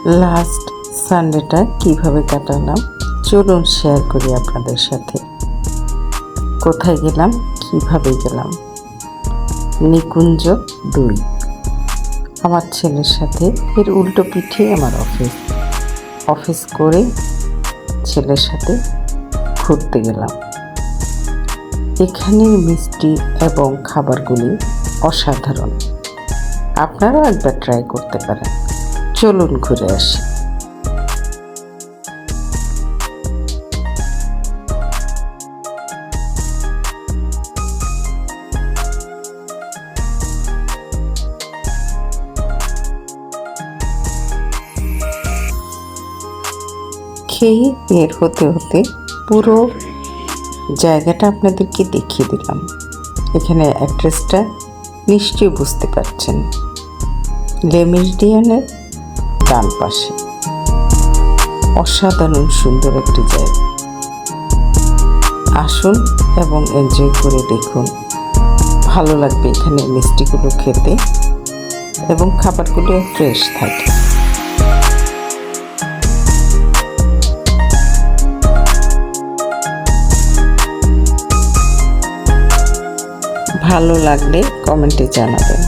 Last সানডেটা কিভাবে কাটালাম চলুন শেয়ার করি আপনাদের সাথে। কোথায় গেলাম, কিভাবে গেলাম। নিকুঞ্জ 2, আমার ছেলের সাথে। এর উল্টো পিঠে আমার অফিস করে ছেলের সাথে ঘুরতে গেলাম। এখানের মিষ্টি এবং খাবারগুলি অসাধারণ, আপনারাও একবার ট্রাই করতে পারেন। চলুন ঘুরে আসি। খেয়ে বের হতে হতে পুরো জায়গাটা আপনাদেরকে দেখিয়ে দিলাম। এখানে অ্যাড্রেসটা নিশ্চয়ই বুঝতে পারছেন, লে মেরিডিয়ানের ডান পাশে। অসাধারণ সুন্দর একটি জায়গা, আসুন এবং এনজয় করে দেখুন। ভালো লাগবে এখানে মিষ্টিগুলো খেতে এবং খাবারগুলো ফ্রেশ থাকে। ভালো লাগলে কমেন্টে জানাবেন।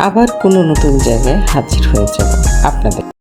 আবার কোনো নতুন জায়গায় হাজির হয়ে যাব আপনাদের।